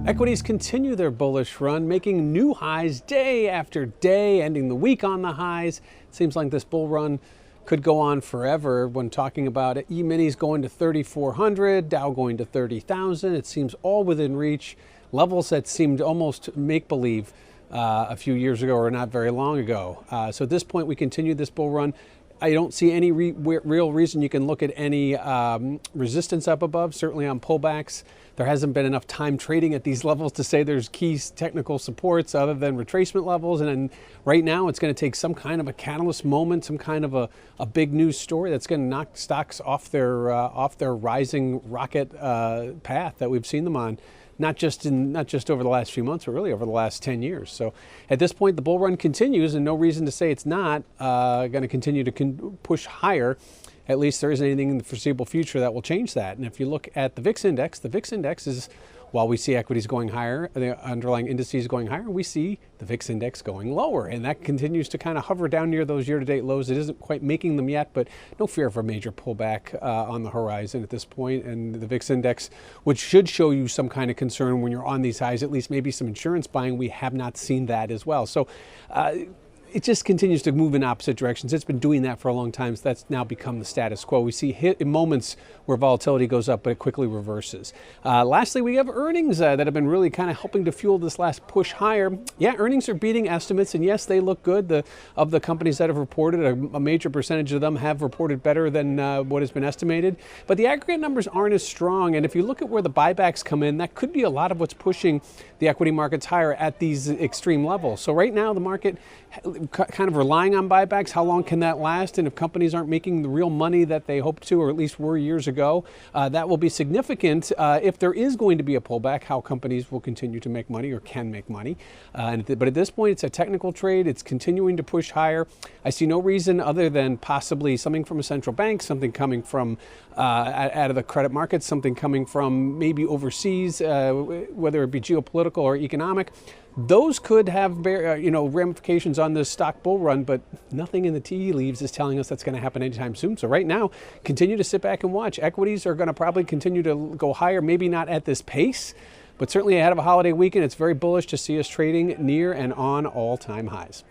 Equities continue their bullish run, making new highs day after day, ending the week on the highs. It seems like this bull run could go on forever. When talking about it, E-minis going to 3,400, Dow going to 30,000. It seems all within reach. Levels that seemed almost make-believe a few years ago or not very long ago. So at this point, we continue this bull run. I don't see any real reason you can look at any resistance up above, certainly on pullbacks. There hasn't been enough time trading at these levels to say there's key technical supports other than retracement levels. And then right now it's going to take some kind of a catalyst moment, some kind of a big news story that's going to knock stocks off their rising rocket path that we've seen them on. Not just over the last few months, but really over the last 10 years. So at this point, the bull run continues, and no reason to say it's not going to continue to push higher. At least there isn't anything in the foreseeable future that will change that. And if you look at the VIX index is, while we see equities going higher, the underlying indices going higher, we see the VIX index going lower. And that continues to kind of hover down near those year-to-date lows. It isn't quite making them yet, but no fear of a major pullback on the horizon at this point. And the VIX index, which should show you some kind of concern when you're on these highs, at least maybe some insurance buying, we have not seen that as well. So it just continues to move in opposite directions. It's been doing that for a long time, so that's now become the status quo. We see hit in moments where volatility goes up, but it quickly reverses. Lastly, we have earnings that have been really kind of helping to fuel this last push higher. Yeah, earnings are beating estimates, and yes, they look good. Of the companies that have reported, a major percentage of them have reported better than what has been estimated. But the aggregate numbers aren't as strong, and if you look at where the buybacks come in, that could be a lot of what's pushing the equity markets higher at these extreme levels. So right now, the market kind of relying on buybacks. How long can that last? And if companies aren't making the real money that they hoped to, or at least were years ago, that will be significant if there is going to be a pullback, how companies will continue to make money or can make money. But at this point, it's a technical trade. It's continuing to push higher. I see no reason other than possibly something from a central bank, something coming from out of the credit markets, something coming from maybe overseas, whether it be geopolitical or economic. Those could have ramifications on this stock bull run, but nothing in the tea leaves is telling us that's going to happen anytime soon. So right now, continue to sit back and watch. Equities are going to probably continue to go higher, maybe not at this pace, but certainly ahead of a holiday weekend. It's very bullish to see us trading near and on all-time highs.